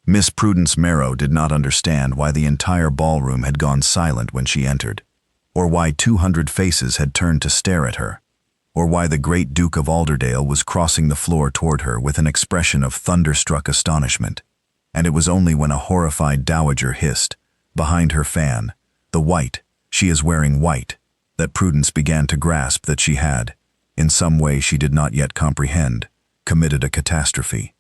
Miss Prudence Marrow did not understand why the entire ballroom had gone silent when she entered, or why 200 faces had turned to stare at her, or why the great Duke of Alderdale was crossing the floor toward her with an expression of thunderstruck astonishment. And it was only when a horrified dowager hissed, behind her fan, "The white, she is wearing white," that Prudence began to grasp that she had, in some way she did not yet comprehend, committed a catastrophe.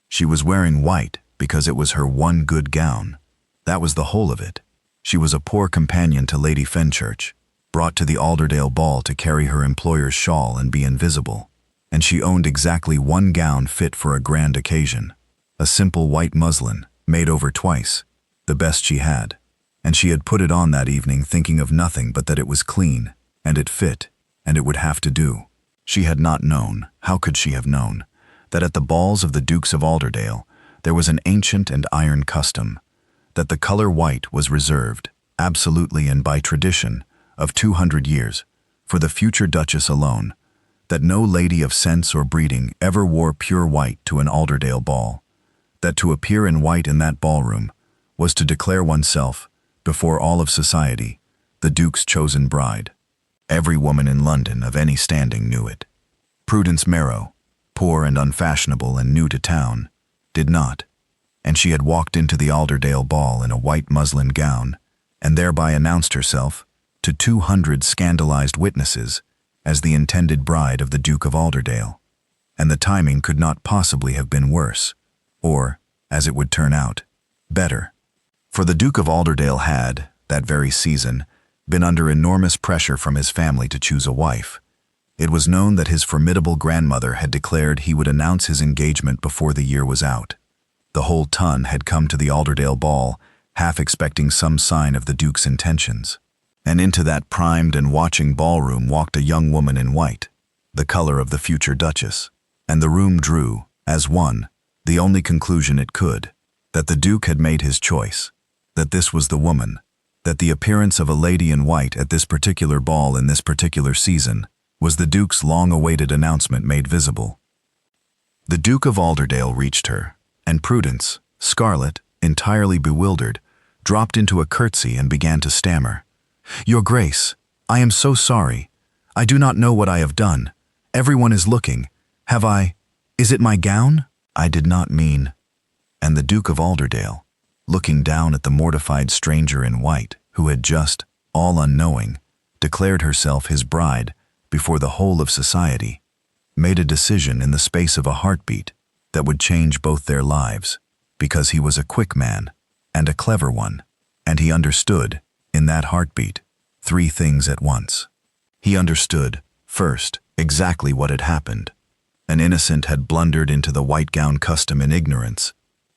She was wearing white because it was her one good gown. That was the whole of it. She was a poor companion to Lady Fenchurch, brought to the Alderdale ball to carry her employer's shawl and be invisible, and she owned exactly one gown fit for a grand occasion, a simple white muslin, made over twice, the best she had, and she had put it on that evening thinking of nothing but that it was clean, and it fit, and it would have to do. She had not known, how could she have known, that at the balls of the Dukes of Alderdale there was an ancient and iron custom, that the color white was reserved, absolutely and by tradition, of 200 years, for the future Duchess alone, that no lady of sense or breeding ever wore pure white to an Alderdale ball, that to appear in white in that ballroom was to declare oneself, before all of society, the Duke's chosen bride. Every woman in London of any standing knew it. Prudence Marrow, poor and unfashionable and new to town, did not, and she had walked into the Alderdale ball in a white muslin gown, and thereby announced herself, to 200 scandalized witnesses, as the intended bride of the Duke of Alderdale. And the timing could not possibly have been worse, or, as it would turn out, better. For the Duke of Alderdale had, that very season, been under enormous pressure from his family to choose a wife. It was known that his formidable grandmother had declared he would announce his engagement before the year was out. The whole ton had come to the Alderdale ball, half expecting some sign of the Duke's intentions. And into that primed and watching ballroom walked a young woman in white, the color of the future Duchess, and the room drew, as one, the only conclusion it could, that the Duke had made his choice, that this was the woman, that the appearance of a lady in white at this particular ball in this particular season was the Duke's long-awaited announcement made visible. The Duke of Alderdale reached her, and Prudence, scarlet, entirely bewildered, dropped into a curtsy and began to stammer. "Your Grace, I am so sorry. I do not know what I have done. Everyone is looking. Is it my gown? I did not mean." And the Duke of Alderdale, looking down at the mortified stranger in white, who had just, all unknowing, declared herself his bride before the whole of society, made a decision in the space of a heartbeat that would change both their lives, because he was a quick man and a clever one, and he understood, in that heartbeat, three things at once. He understood, first, exactly what had happened. An innocent had blundered into the white gown custom in ignorance,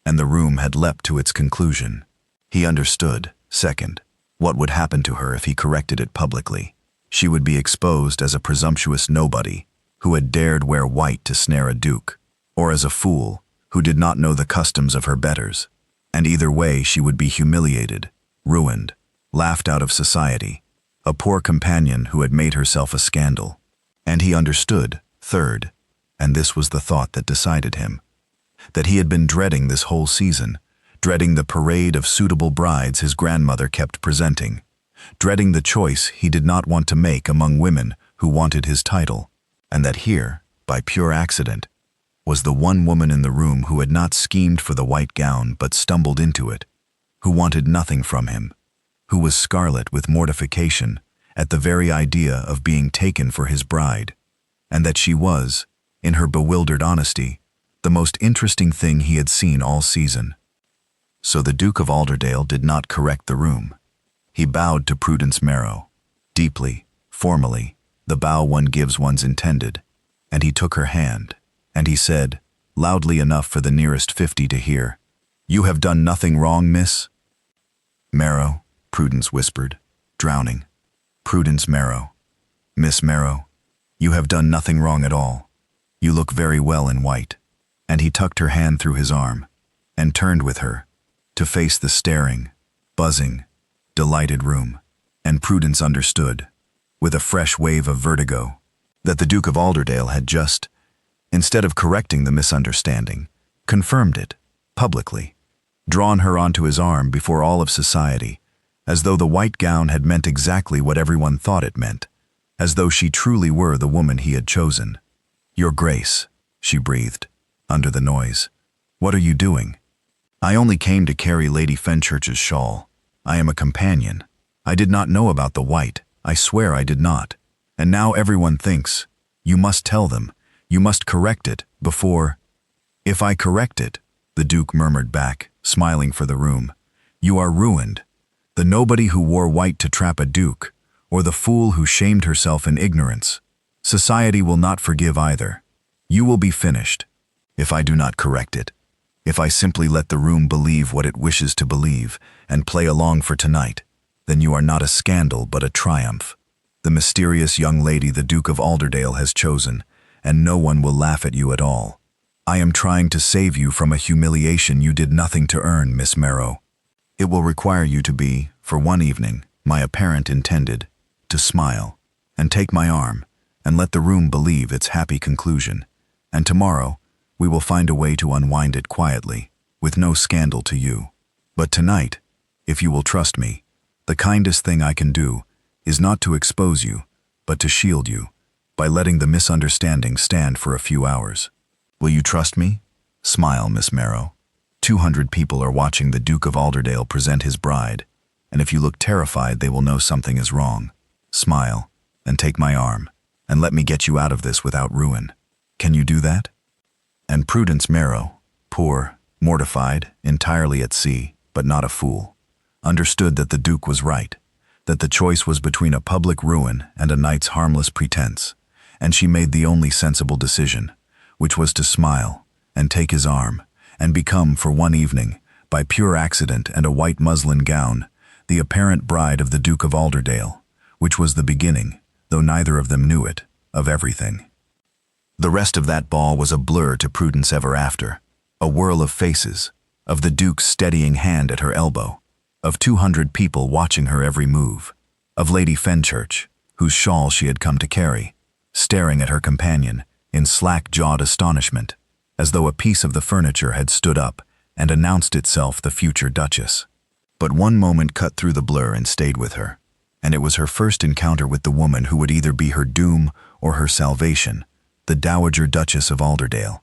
and the room had leapt to its conclusion. He understood, second, what would happen to her if he corrected it publicly. She would be exposed as a presumptuous nobody who had dared wear white to snare a duke, or as a fool who did not know the customs of her betters, and either way she would be humiliated, ruined, laughed out of society, a poor companion who had made herself a scandal. And he understood, third, and this was the thought that decided him, that he had been dreading this whole season, dreading the parade of suitable brides his grandmother kept presenting, dreading the choice he did not want to make among women who wanted his title, and that here, by pure accident, was the one woman in the room who had not schemed for the white gown but stumbled into it, who wanted nothing from him, who was scarlet with mortification at the very idea of being taken for his bride, and that she was, in her bewildered honesty, the most interesting thing he had seen all season. So the Duke of Alderdale did not correct the room. He bowed to Prudence Marrow, deeply, formally, the bow one gives one's intended, and he took her hand, and he said, loudly enough for the nearest 50 to hear, "You have done nothing wrong, Miss?" "Marrow," Prudence whispered, drowning. "Prudence Marrow. Miss Marrow, you have done nothing wrong at all. You look very well in white." And he tucked her hand through his arm, and turned with her, to face the staring, buzzing, delighted room. And Prudence understood, with a fresh wave of vertigo, that the Duke of Alderdale had just, instead of correcting the misunderstanding, confirmed it, publicly. drawn her onto his arm before all of society, as though the white gown had meant exactly what everyone thought it meant, as though she truly were the woman he had chosen. "Your Grace," she breathed, under the noise. "What are you doing?" "I only came to carry Lady Fenchurch's shawl. I am a companion. I did not know about the white. I swear I did not. And now everyone thinks. You must tell them. You must correct it before—" "If I correct it," the Duke murmured back, smiling for the room, "you are ruined. The nobody who wore white to trap a duke, or the fool who shamed herself in ignorance. Society will not forgive either. You will be finished. If I do not correct it, if I simply let the room believe what it wishes to believe and play along for tonight, then you are not a scandal but a triumph. The mysterious young lady the Duke of Alderdale has chosen, and no one will laugh at you at all. I am trying to save you from a humiliation you did nothing to earn, Miss Marrow. It will require you to be, for one evening, my apparent intended, to smile, and take my arm, and let the room believe its happy conclusion. And tomorrow, we will find a way to unwind it quietly, with no scandal to you. But tonight, if you will trust me, the kindest thing I can do is not to expose you, but to shield you, by letting the misunderstanding stand for a few hours. Will you trust me? Smile, Miss Marrow. 200 people are watching the Duke of Alderdale present his bride, and if you look terrified, they will know something is wrong. Smile, and take my arm, and let me get you out of this without ruin. Can you do that?" And Prudence Marrow, poor, mortified, entirely at sea, but not a fool, understood that the Duke was right, that the choice was between a public ruin and a knight's harmless pretense, and she made the only sensible decision, which was to smile, and take his arm, and become, for one evening, by pure accident and a white muslin gown, the apparent bride of the Duke of Alderdale, which was the beginning, though neither of them knew it, of everything. The rest of that ball was a blur to Prudence ever after, a whirl of faces, of the Duke's steadying hand at her elbow, of 200 people watching her every move, of Lady Fenchurch, whose shawl she had come to carry, staring at her companion in slack-jawed astonishment, as though a piece of the furniture had stood up and announced itself the future Duchess. But one moment cut through the blur and stayed with her, and it was her first encounter with the woman who would either be her doom or her salvation, the Dowager Duchess of Alderdale.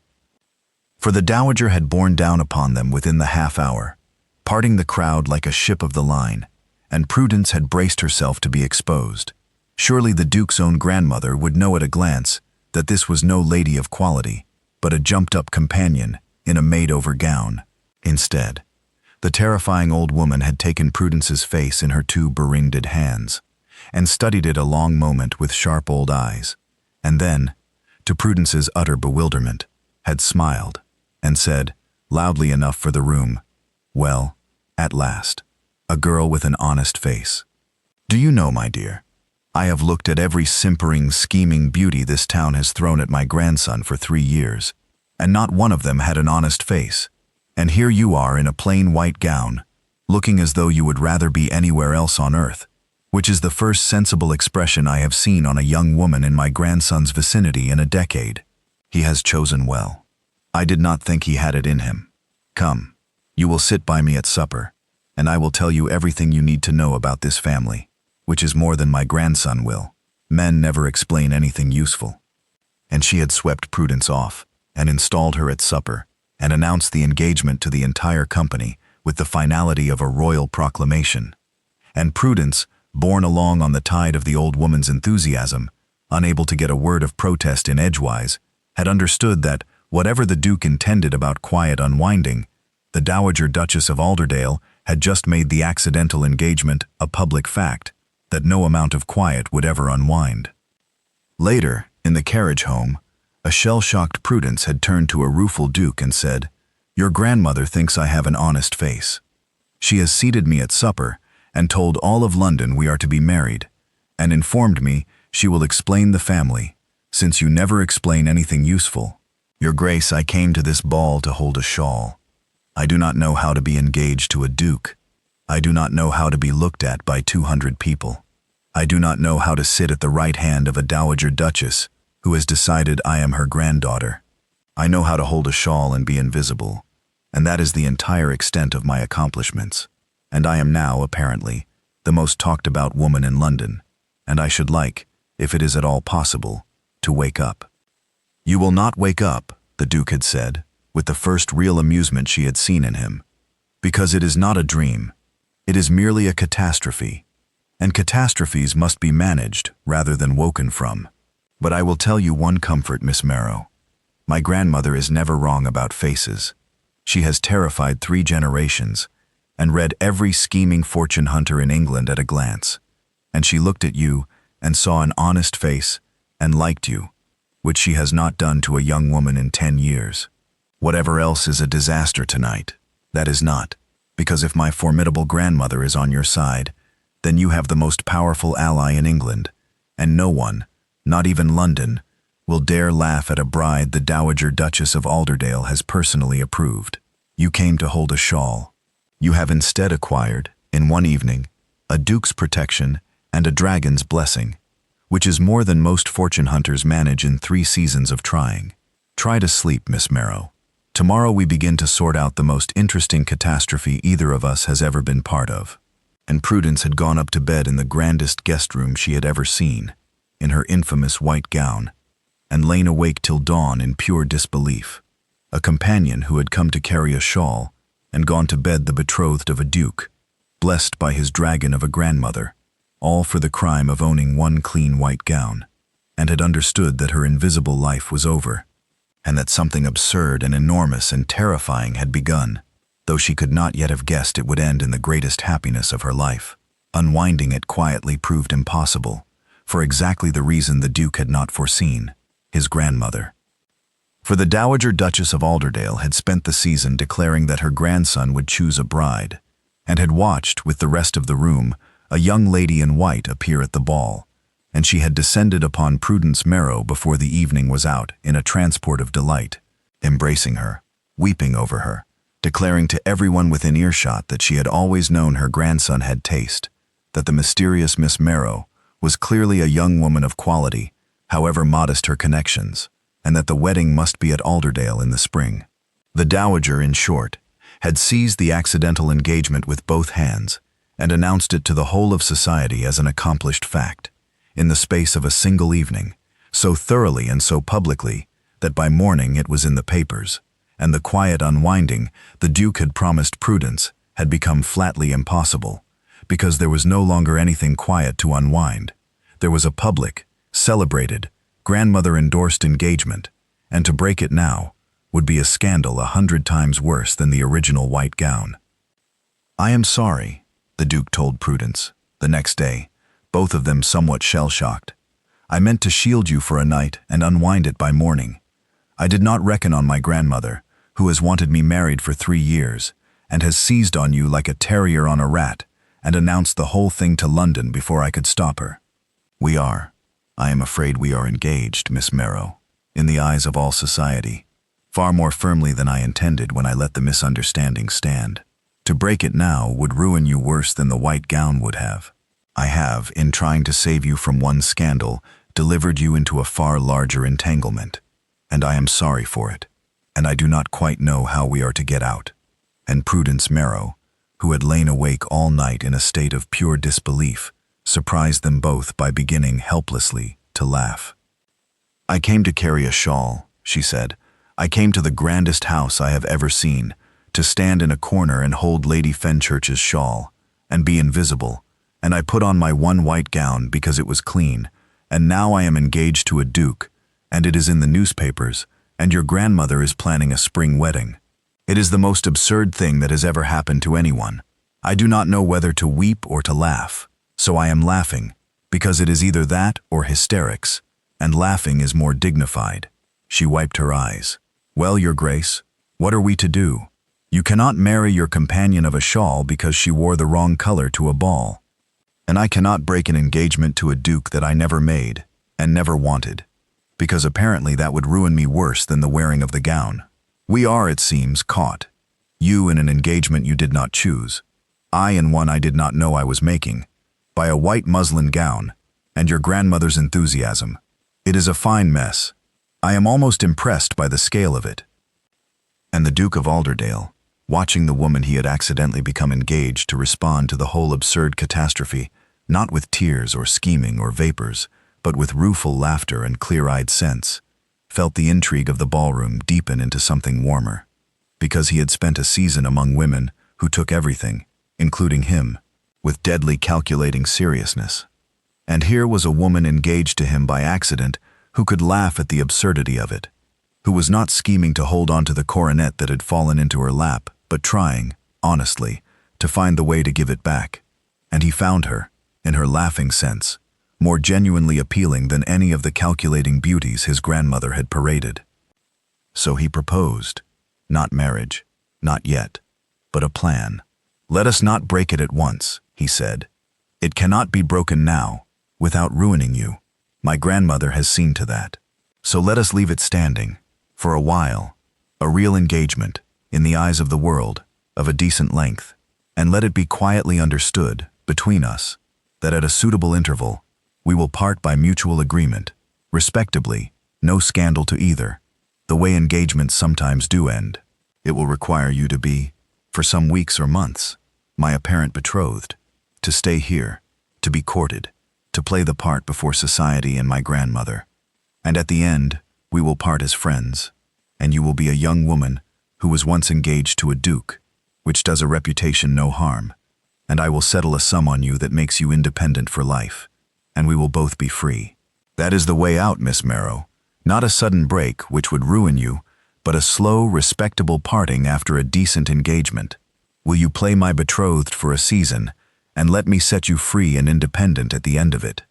For the Dowager had borne down upon them within the half-hour, parting the crowd like a ship of the line, and Prudence had braced herself to be exposed. Surely the Duke's own grandmother would know at a glance that this was no lady of quality, but a jumped-up companion in a made-over gown. Instead, the terrifying old woman had taken Prudence's face in her two beringed hands, and studied it a long moment with sharp old eyes, and then, to Prudence's utter bewilderment, had smiled, and said, loudly enough for the room, "Well, at last, a girl with an honest face. Do you know, my dear, I have looked at every simpering, scheming beauty this town has thrown at my grandson for 3 years, and not one of them had an honest face. And here you are in a plain white gown, looking as though you would rather be anywhere else on earth, which is the first sensible expression I have seen on a young woman in my grandson's vicinity in a decade. He has chosen well. I did not think he had it in him. Come, you will sit by me at supper, and I will tell you everything you need to know about this family, which is more than my grandson will. Men never explain anything useful." And she had swept Prudence off, and installed her at supper, and announced the engagement to the entire company with the finality of a royal proclamation. And Prudence, borne along on the tide of the old woman's enthusiasm, unable to get a word of protest in edgewise, had understood that, whatever the Duke intended about quiet unwinding, the Dowager Duchess of Alderdale had just made the accidental engagement a public fact, that no amount of quiet would ever unwind. Later, in the carriage home, a shell-shocked Prudence had turned to a rueful Duke and said, "Your grandmother thinks I have an honest face. She has seated me at supper and told all of London we are to be married, and informed me she will explain the family, since you never explain anything useful. Your Grace, I came to this ball to hold a shawl. I do not know how to be engaged to a duke. I do not know how to be looked at by 200 people. I do not know how to sit at the right hand of a Dowager Duchess who has decided I am her granddaughter. I know how to hold a shawl and be invisible, and that is the entire extent of my accomplishments. And I am now, apparently, the most talked about woman in London, and I should like, if it is at all possible, to wake up." "You will not wake up," the Duke had said, with the first real amusement she had seen in him, "because it is not a dream. It is merely a catastrophe, and catastrophes must be managed rather than woken from. But I will tell you one comfort, Miss Marrow. My grandmother is never wrong about faces. She has terrified 3 generations, and read every scheming fortune hunter in England at a glance, and she looked at you and saw an honest face and liked you, which she has not done to a young woman in 10 years. Whatever else is a disaster tonight, that is not, because if my formidable grandmother is on your side, then you have the most powerful ally in England, and no one, not even London, will dare laugh at a bride the Dowager Duchess of Alderdale has personally approved. You came to hold a shawl. You have instead acquired, in one evening, a duke's protection and a dragon's blessing, which is more than most fortune hunters manage in 3 seasons of trying. Try to sleep, Miss Marrow. Tomorrow we begin to sort out the most interesting catastrophe either of us has ever been part of." And Prudence had gone up to bed in the grandest guest room she had ever seen, in her infamous white gown, and lain awake till dawn in pure disbelief. A companion who had come to carry a shawl, and gone to bed the betrothed of a duke, blessed by his dragon of a grandmother, all for the crime of owning one clean white gown, and had understood that her invisible life was over, and that something absurd and enormous and terrifying had begun, though she could not yet have guessed it would end in the greatest happiness of her life. Unwinding it quietly proved impossible, for exactly the reason the Duke had not foreseen, his grandmother. For the Dowager Duchess of Alderdale had spent the season declaring that her grandson would choose a bride, and had watched, with the rest of the room, a young lady in white appear at the ball, and she had descended upon Prudence Marrow before the evening was out in a transport of delight, embracing her, weeping over her, declaring to everyone within earshot that she had always known her grandson had taste, that the mysterious Miss Marrow was clearly a young woman of quality, however modest her connections, and that the wedding must be at Alderdale in the spring. The Dowager, in short, had seized the accidental engagement with both hands, and announced it to the whole of society as an accomplished fact, in the space of a single evening, so thoroughly and so publicly that by morning it was in the papers, and the quiet unwinding the Duke had promised Prudence had become flatly impossible, because there was no longer anything quiet to unwind. There was a public, celebrated, grandmother-endorsed engagement, and to break it now would be a scandal 100 times worse than the original white gown. "I am sorry," the Duke told Prudence, the next day, both of them somewhat shell-shocked. "I meant to shield you for a night and unwind it by morning. I did not reckon on my grandmother, who has wanted me married for 3 years, and has seized on you like a terrier on a rat, and announced the whole thing to London before I could stop her. I am afraid we are engaged, Miss Marrow, in the eyes of all society, far more firmly than I intended when I let the misunderstanding stand. To break it now would ruin you worse than the white gown would have. I have, in trying to save you from one scandal, delivered you into a far larger entanglement, and I am sorry for it, and I do not quite know how we are to get out." And Prudence Marrow, who had lain awake all night in a state of pure disbelief, surprised them both by beginning helplessly to laugh. "I came to carry a shawl," she said. "I came to the grandest house I have ever seen, to stand in a corner and hold Lady Fenchurch's shawl, and be invisible, and I put on my one white gown because it was clean, and now I am engaged to a duke, and it is in the newspapers, and your grandmother is planning a spring wedding. It is the most absurd thing that has ever happened to anyone. I do not know whether to weep or to laugh, so I am laughing, because it is either that or hysterics, and laughing is more dignified." She wiped her eyes. "Well, Your Grace, what are we to do? You cannot marry your companion of a shawl because she wore the wrong color to a ball, and I cannot break an engagement to a duke that I never made and never wanted, because apparently that would ruin me worse than the wearing of the gown. We are, it seems, caught. You in an engagement you did not choose, I in one I did not know I was making, by a white muslin gown, and your grandmother's enthusiasm. It is a fine mess. I am almost impressed by the scale of it." And the Duke of Alderdale, watching the woman he had accidentally become engaged to respond to the whole absurd catastrophe, not with tears or scheming or vapors, but with rueful laughter and clear-eyed sense, felt the intrigue of the ballroom deepen into something warmer, because he had spent a season among women who took everything, including him, with deadly calculating seriousness. And here was a woman engaged to him by accident who could laugh at the absurdity of it, who was not scheming to hold on to the coronet that had fallen into her lap, but trying, honestly, to find the way to give it back. And he found her, in her laughing sense, more genuinely appealing than any of the calculating beauties his grandmother had paraded. So he proposed, not marriage, not yet, but a plan. "Let us not break it at once," he said. "It cannot be broken now, without ruining you. My grandmother has seen to that. So let us leave it standing, for a while, a real engagement, in the eyes of the world, of a decent length, and let it be quietly understood, between us, that at a suitable interval, we will part by mutual agreement, respectably, no scandal to either, the way engagements sometimes do end. It will require you to be, for some weeks or months, my apparent betrothed, to stay here, to be courted, to play the part before society and my grandmother. And at the end, we will part as friends, and you will be a young woman who was once engaged to a duke, which does a reputation no harm, and I will settle a sum on you that makes you independent for life, and we will both be free. That is the way out, Miss Marrow. Not a sudden break, which would ruin you, but a slow, respectable parting after a decent engagement. Will you play my betrothed for a season, and let me set you free and independent at the end of it?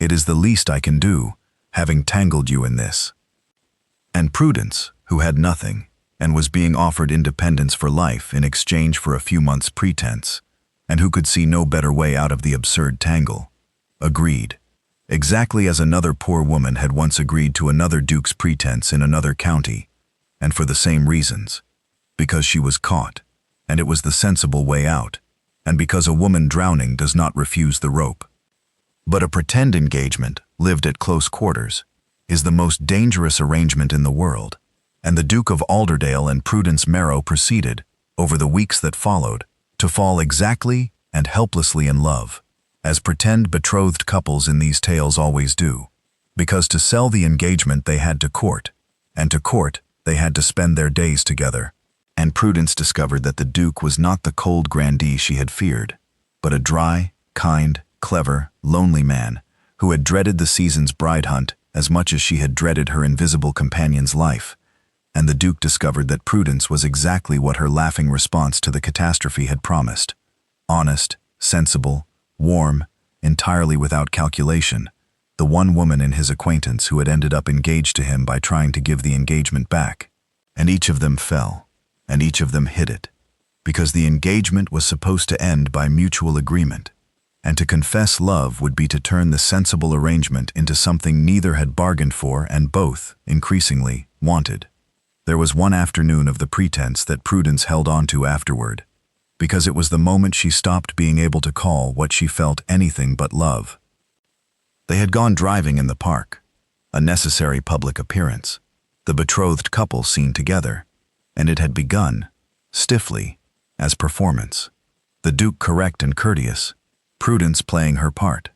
It is the least I can do, having tangled you in this." And Prudence, who had nothing, and was being offered independence for life in exchange for a few months' pretense, and who could see no better way out of the absurd tangle, agreed, exactly as another poor woman had once agreed to another duke's pretense in another county, and for the same reasons, because she was caught, and it was the sensible way out, and because a woman drowning does not refuse the rope. But a pretend engagement, lived at close quarters, is the most dangerous arrangement in the world, and the Duke of Alderdale and Prudence Marrow proceeded, over the weeks that followed, to fall exactly and helplessly in love, as pretend betrothed couples in these tales always do, because to sell the engagement they had to court, and to court they had to spend their days together. And Prudence discovered that the Duke was not the cold grandee she had feared, but a dry, kind, clever, lonely man who had dreaded the season's bride hunt as much as she had dreaded her invisible companion's life. And the Duke discovered that Prudence was exactly what her laughing response to the catastrophe had promised: honest, sensible, warm, entirely without calculation, the one woman in his acquaintance who had ended up engaged to him by trying to give the engagement back. And each of them fell, and each of them hid it, because the engagement was supposed to end by mutual agreement, and to confess love would be to turn the sensible arrangement into something neither had bargained for and both, increasingly, wanted. There was one afternoon of the pretense that Prudence held on to afterward, because it was the moment she stopped being able to call what she felt anything but love. They had gone driving in the park, a necessary public appearance, the betrothed couple seen together, and it had begun, stiffly, as performance. The Duke correct and courteous, Prudence playing her part,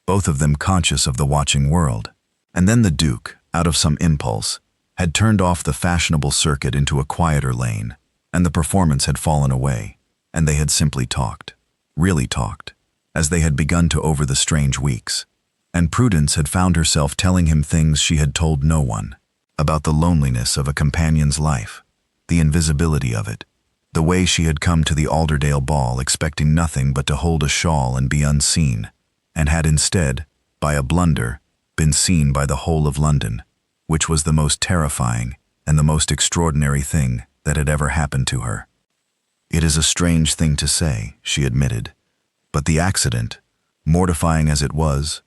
both of them conscious of the watching world. And then the Duke, out of some impulse, had turned off the fashionable circuit into a quieter lane, and the performance had fallen away, and they had simply talked, really talked, as they had begun to over the strange weeks. And Prudence had found herself telling him things she had told no one, about the loneliness of a companion's life, the invisibility of it, the way she had come to the Alderdale ball expecting nothing but to hold a shawl and be unseen, and had instead, by a blunder, been seen by the whole of London, which was the most terrifying and the most extraordinary thing that had ever happened to her. "It is a strange thing to say," she admitted, "but the accident, mortifying as it was,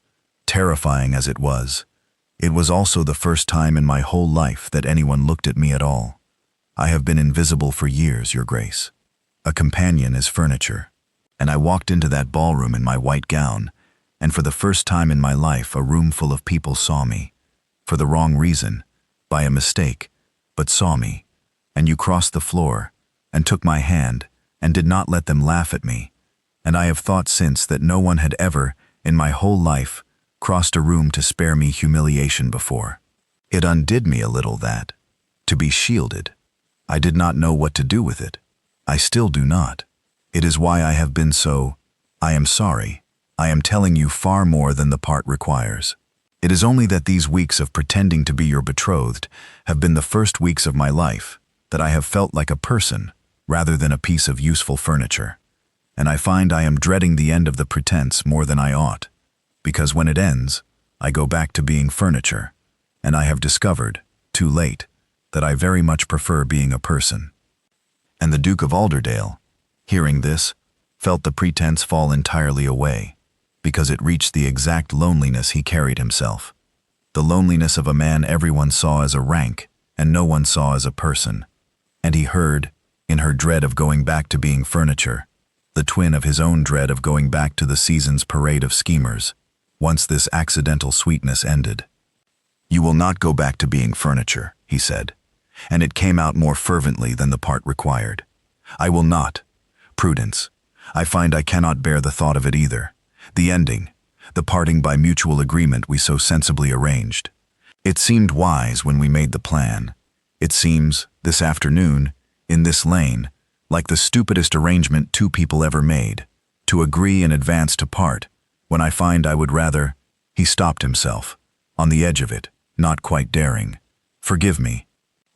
terrifying as it was also the first time in my whole life that anyone looked at me at all. I have been invisible for years, Your Grace. A companion is furniture, and I walked into that ballroom in my white gown, and for the first time in my life a room full of people saw me, for the wrong reason, by a mistake, but saw me, and you crossed the floor, and took my hand, and did not let them laugh at me, and I have thought since that no one had ever, in my whole life, crossed a room to spare me humiliation before. It undid me a little that, to be shielded. I did not know what to do with it. I still do not. It is why I have been so. I am sorry. I am telling you far more than the part requires. It is only that these weeks of pretending to be your betrothed have been the first weeks of my life that I have felt like a person rather than a piece of useful furniture. And I find I am dreading the end of the pretense more than I ought, because when it ends, I go back to being furniture, and I have discovered, too late, that I very much prefer being a person. And the Duke of Alderdale, hearing this, felt the pretense fall entirely away, because it reached the exact loneliness he carried himself. The loneliness of a man everyone saw as a rank, and no one saw as a person. And he heard, in her dread of going back to being furniture, the twin of his own dread of going back to the season's parade of schemers, once this accidental sweetness ended. "You will not go back to being furniture," he said, and it came out more fervently than the part required. "I will not. Prudence, I find I cannot bear the thought of it either. The ending, the parting by mutual agreement we so sensibly arranged. It seemed wise when we made the plan. It seems, this afternoon, in this lane, like the stupidest arrangement two people ever made, to agree in advance to part, when I find I would rather—" He stopped himself, on the edge of it, not quite daring. "Forgive me.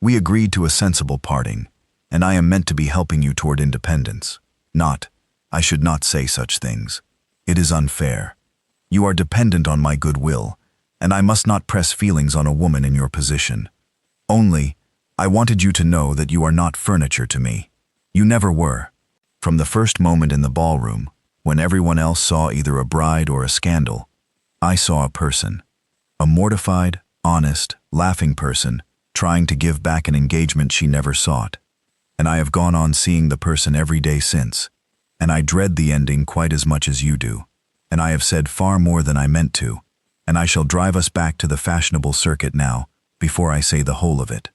We agreed to a sensible parting, and I am meant to be helping you toward independence. I should not say such things. It is unfair. You are dependent on my goodwill, and I must not press feelings on a woman in your position. Only, I wanted you to know that you are not furniture to me. You never were. From the first moment in the ballroom, when everyone else saw either a bride or a scandal, I saw a person. A mortified, honest, laughing person, trying to give back an engagement she never sought. And I have gone on seeing the person every day since, and I dread the ending quite as much as you do, and I have said far more than I meant to, and I shall drive us back to the fashionable circuit now, before I say the whole of it."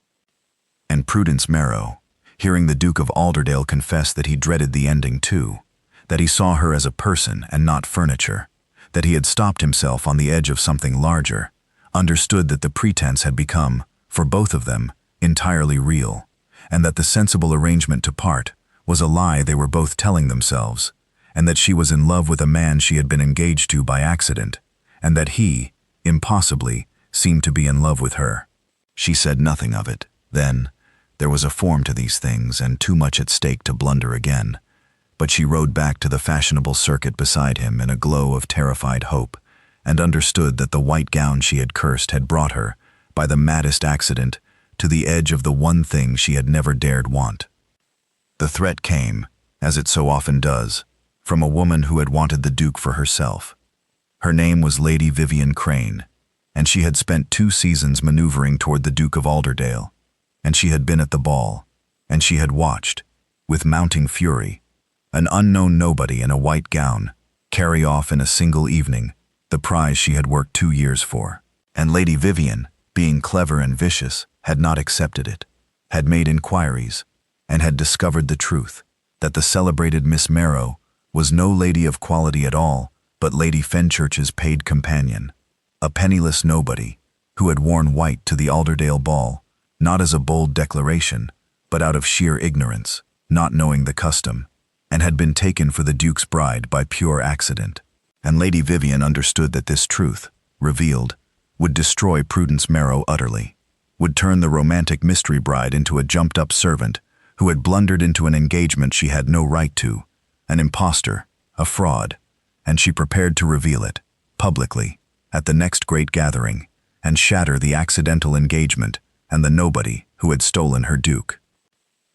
And Prudence Marrow, hearing the Duke of Alderdale confess that he dreaded the ending too, that he saw her as a person and not furniture, that he had stopped himself on the edge of something larger, understood that the pretense had become, for both of them, entirely real, and that the sensible arrangement to part was a lie they were both telling themselves, and that she was in love with a man she had been engaged to by accident, and that he, impossibly, seemed to be in love with her. She said nothing of it. Then, there was a form to these things and too much at stake to blunder again, but she rode back to the fashionable circuit beside him in a glow of terrified hope, and understood that the white gown she had cursed had brought her, by the maddest accident, to the edge of the one thing she had never dared want. The threat came, as it so often does, from a woman who had wanted the Duke for herself. Her name was Lady Vivian Crane, and she had spent 2 seasons maneuvering toward the Duke of Alderdale, and she had been at the ball, and she had watched, with mounting fury, an unknown nobody in a white gown carry off in a single evening the prize she had worked 2 years for. And Lady Vivian, being clever and vicious, had not accepted it, had made inquiries, and had discovered the truth, that the celebrated Miss Marrow was no lady of quality at all, but Lady Fenchurch's paid companion, a penniless nobody, who had worn white to the Alderdale ball, not as a bold declaration, but out of sheer ignorance, not knowing the custom, and had been taken for the Duke's bride by pure accident. And Lady Vivian understood that this truth, revealed, would destroy Prudence Marrow utterly, would turn the romantic mystery bride into a jumped-up servant who had blundered into an engagement she had no right to, an impostor, a fraud, and she prepared to reveal it, publicly, at the next great gathering, and shatter the accidental engagement and the nobody who had stolen her Duke.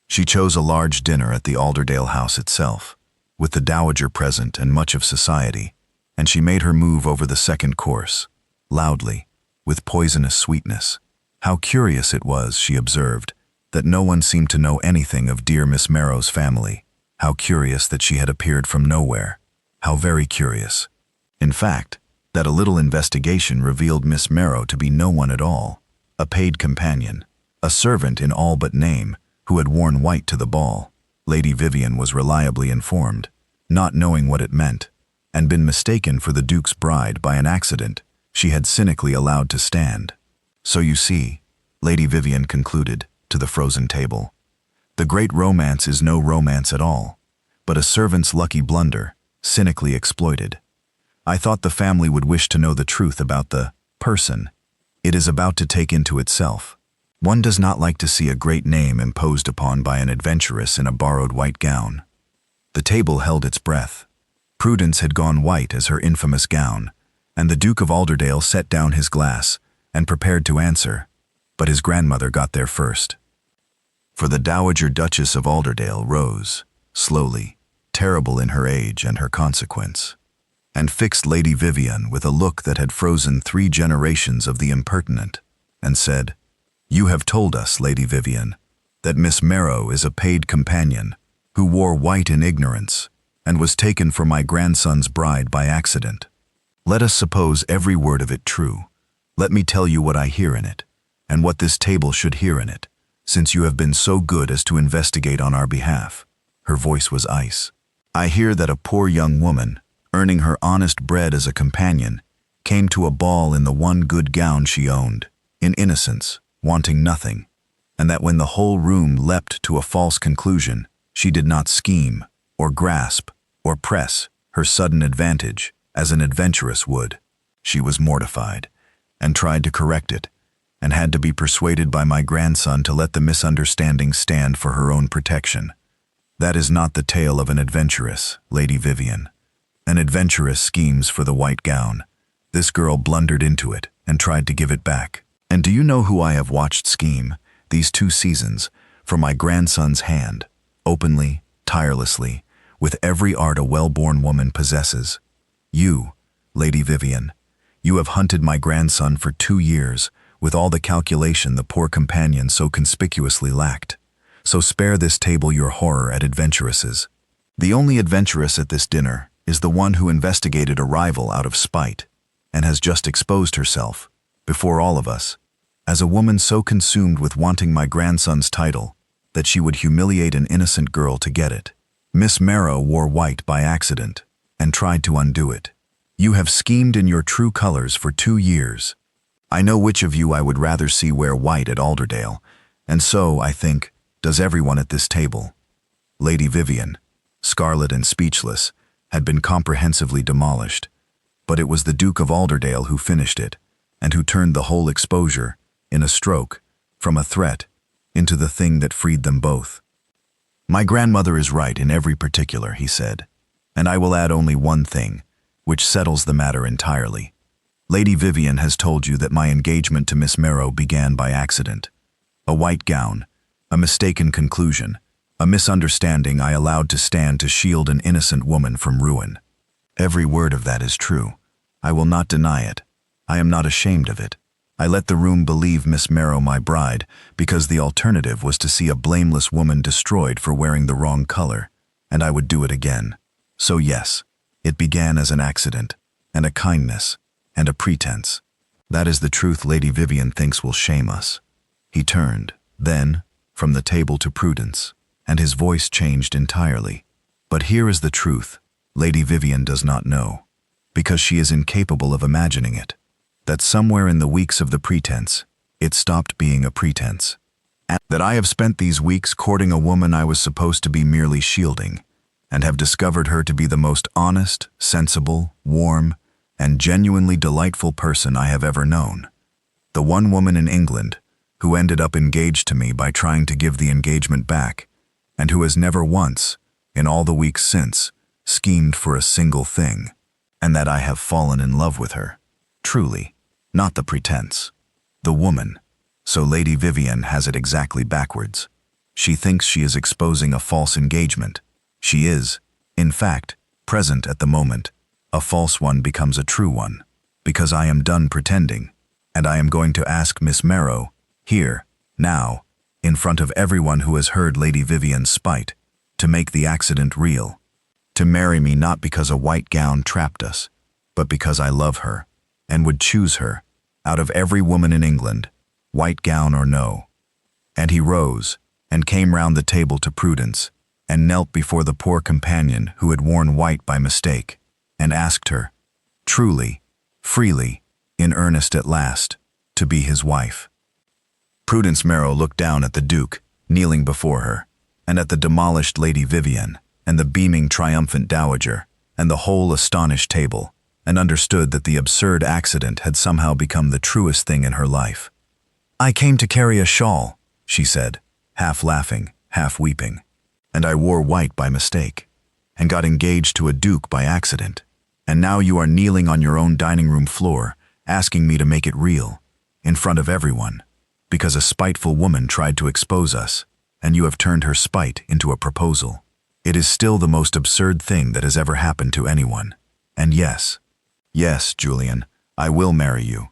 She chose a large dinner at the Alderdale house itself, with the dowager present and much of society, and she made her move over the second course, loudly, with poisonous sweetness. How curious it was, she observed, that no one seemed to know anything of dear Miss Marrow's family. How curious that she had appeared from nowhere. How very curious. In fact, that a little investigation revealed Miss Marrow to be no one at all, a paid companion, a servant in all but name, who had worn white to the ball. Lady Vivian was reliably informed, not knowing what it meant, and been mistaken for the Duke's bride by an accident she had cynically allowed to stand. So you see, Lady Vivian concluded, to the frozen table, the great romance is no romance at all, but a servant's lucky blunder, cynically exploited. I thought the family would wish to know the truth about the person it is about to take into itself. One does not like to see a great name imposed upon by an adventuress in a borrowed white gown. The table held its breath. Prudence had gone white as her infamous gown, and the Duke of Alderdale set down his glass and prepared to answer, but his grandmother got there first. For the Dowager Duchess of Alderdale rose, slowly, terrible in her age and her consequence, and fixed Lady Vivian with a look that had frozen 3 generations of the impertinent, and said, "You have told us, Lady Vivian, that Miss Marrow is a paid companion who wore white in ignorance and was taken for my grandson's bride by accident. Let us suppose every word of it true. Let me tell you what I hear in it, and what this table should hear in it, since you have been so good as to investigate on our behalf." Her voice was ice. "I hear that a poor young woman, earning her honest bread as a companion, came to a ball in the one good gown she owned, in innocence, wanting nothing, and that when the whole room leapt to a false conclusion, she did not scheme, or grasp, or press her sudden advantage, as an adventuress would. She was mortified, and tried to correct it, and had to be persuaded by my grandson to let the misunderstanding stand for her own protection. That is not the tale of an adventuress, Lady Vivian. An adventuress schemes for the white gown. This girl blundered into it and tried to give it back. And do you know who I have watched scheme, these 2 seasons, for my grandson's hand, openly, tirelessly, with every art a well-born woman possesses? You, Lady Vivian. You have hunted my grandson for 2 years, with all the calculation the poor companion so conspicuously lacked. So spare this table your horror at adventuresses. The only adventuress at this dinner is the one who investigated a rival out of spite, and has just exposed herself, before all of us, as a woman so consumed with wanting my grandson's title that she would humiliate an innocent girl to get it. Miss Marrow wore white by accident, and tried to undo it. You have schemed in your true colors for 2 years. I know which of you I would rather see wear white at Alderdale, and so, I think, does everyone at this table." Lady Vivian, scarlet and speechless, had been comprehensively demolished, but it was the Duke of Alderdale who finished it, and who turned the whole exposure, in a stroke, from a threat, into the thing that freed them both. "My grandmother is right in every particular," he said, "and I will add only one thing, which settles the matter entirely. Lady Vivian has told you that my engagement to Miss Marrow began by accident. A white gown, a mistaken conclusion, a misunderstanding I allowed to stand to shield an innocent woman from ruin. Every word of that is true. I will not deny it. I am not ashamed of it. I let the room believe Miss Marrow my bride because the alternative was to see a blameless woman destroyed for wearing the wrong color, and I would do it again. So yes, it began as an accident, and a kindness, and a pretense. That is the truth Lady Vivian thinks will shame us." He turned, then, from the table to Prudence, and his voice changed entirely. "But here is the truth Lady Vivian does not know, because she is incapable of imagining it, that somewhere in the weeks of the pretense, it stopped being a pretense. And that I have spent these weeks courting a woman I was supposed to be merely shielding, and have discovered her to be the most honest, sensible, warm, and genuinely delightful person I have ever known. The one woman in England who ended up engaged to me by trying to give the engagement back, and who has never once, in all the weeks since, schemed for a single thing, and that I have fallen in love with her. Truly, not the pretense. The woman. So Lady Vivian has it exactly backwards. She thinks she is exposing a false engagement. She is, in fact, present at the moment. A false one becomes a true one, because I am done pretending, and I am going to ask Miss Marrow, here, now, in front of everyone who has heard Lady Vivian's spite, to make the accident real, to marry me not because a white gown trapped us, but because I love her, and would choose her, out of every woman in England, white gown or no. And he rose, and came round the table to Prudence, and knelt before the poor companion who had worn white by mistake, and asked her, truly, freely, in earnest at last, to be his wife. Prudence Marrow looked down at the Duke, kneeling before her, and at the demolished Lady Vivienne, and the beaming triumphant Dowager, and the whole astonished table, and understood that the absurd accident had somehow become the truest thing in her life. "I came to carry a shawl," she said, half laughing, half weeping, "and I wore white by mistake, and got engaged to a duke by accident, and now you are kneeling on your own dining room floor, asking me to make it real, in front of everyone, because a spiteful woman tried to expose us, and you have turned her spite into a proposal. It is still the most absurd thing that has ever happened to anyone. And yes, Julian, I will marry you,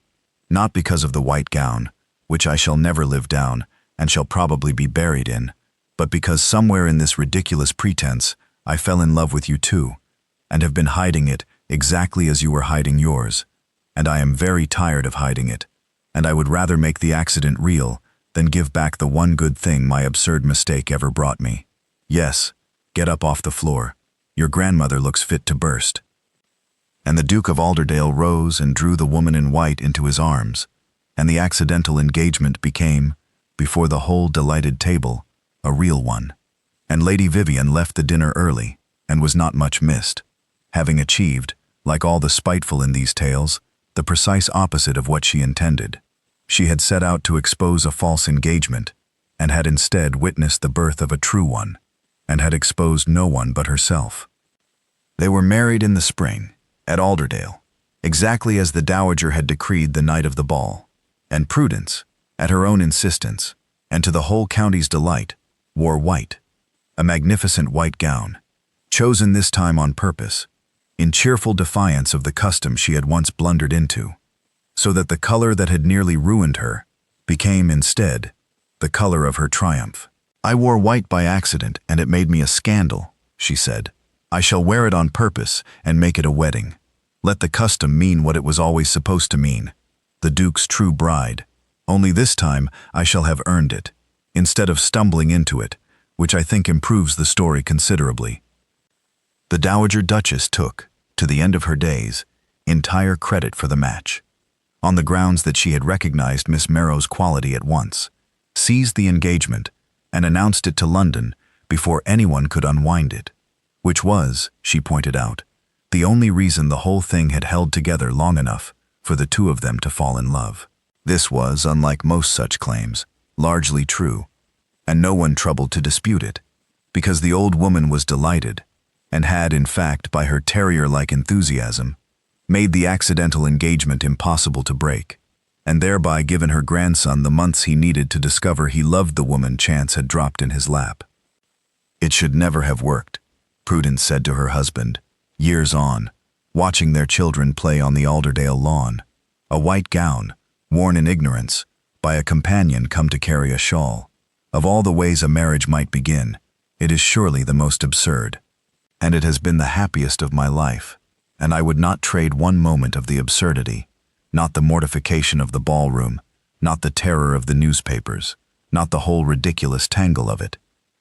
not because of the white gown, which I shall never live down and shall probably be buried in, but because somewhere in this ridiculous pretense I fell in love with you too, and have been hiding it exactly as you were hiding yours, and I am very tired of hiding it, and I would rather make the accident real than give back the one good thing my absurd mistake ever brought me. Yes, get up off the floor. Your grandmother looks fit to burst." And the Duke of Alderdale rose and drew the woman in white into his arms, and the accidental engagement became, before the whole delighted table, a real one. And Lady Vivienne left the dinner early, and was not much missed, having achieved, like all the spiteful in these tales, the precise opposite of what she intended. She had set out to expose a false engagement, and had instead witnessed the birth of a true one, and had exposed no one but herself. They were married in the spring, at Alderdale, exactly as the Dowager had decreed the night of the ball, and Prudence, at her own insistence, and to the whole county's delight, wore white, a magnificent white gown, chosen this time on purpose, in cheerful defiance of the custom she had once blundered into, so that the color that had nearly ruined her became, instead, the color of her triumph. "I wore white by accident, and it made me a scandal," she said. "I shall wear it on purpose and make it a wedding. Let the custom mean what it was always supposed to mean, the Duke's true bride. Only this time I shall have earned it, instead of stumbling into it, which I think improves the story considerably." The Dowager Duchess took, to the end of her days, entire credit for the match, on the grounds that she had recognized Miss Marrow's quality at once, seized the engagement, and announced it to London before anyone could unwind it, which was, she pointed out, the only reason the whole thing had held together long enough for the two of them to fall in love. This was, unlike most such claims, largely true, and no one troubled to dispute it, because the old woman was delighted, and had, in fact, by her terrier-like enthusiasm, made the accidental engagement impossible to break, and thereby given her grandson the months he needed to discover he loved the woman chance had dropped in his lap. "It should never have worked," Prudence said to her husband, years on, watching their children play on the Alderdale lawn. "A white gown, worn in ignorance, by a companion come to carry a shawl. Of all the ways a marriage might begin, it is surely the most absurd. And it has been the happiest of my life, and I would not trade one moment of the absurdity, not the mortification of the ballroom, not the terror of the newspapers, not the whole ridiculous tangle of it,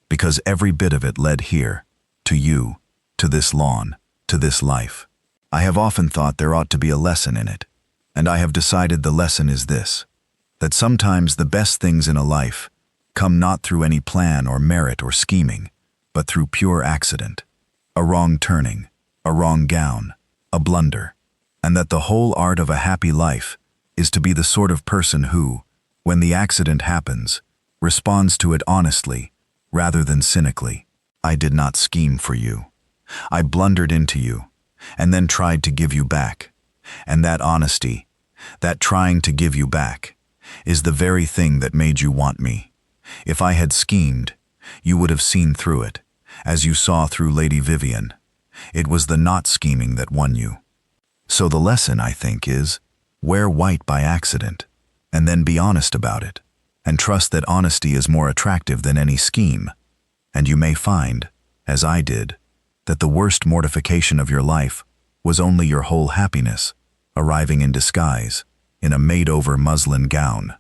because every bit of it led here, to you, to this lawn, to this life. I have often thought there ought to be a lesson in it, and I have decided the lesson is this, that sometimes the best things in a life come not through any plan or merit or scheming, but through pure accident, a wrong turning, a wrong gown, a blunder, and that the whole art of a happy life is to be the sort of person who, when the accident happens, responds to it honestly rather than cynically. I did not scheme for you. I blundered into you, and then tried to give you back. And that honesty, that trying to give you back, is the very thing that made you want me. If I had schemed, you would have seen through it, as you saw through Lady Vivienne. It was the not scheming that won you. So the lesson, I think, is, wear white by accident, and then be honest about it, and trust that honesty is more attractive than any scheme. And you may find, as I did, that the worst mortification of your life was only your whole happiness, arriving in disguise, in a made-over muslin gown.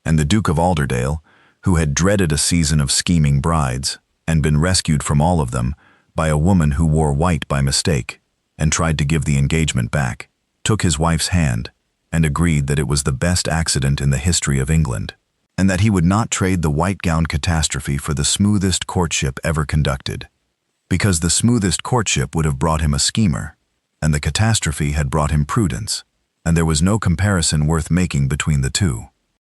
And the Duke of Alderdale, who had dreaded a season of scheming brides, and been rescued from all of them by a woman who wore white by mistake and tried to give the engagement back, took his wife's hand, and agreed that it was the best accident in the history of England, and that he would not trade the white gown catastrophe for the smoothest courtship ever conducted, because the smoothest courtship would have brought him a schemer, and the catastrophe had brought him prudence, and there was no comparison worth making between the two.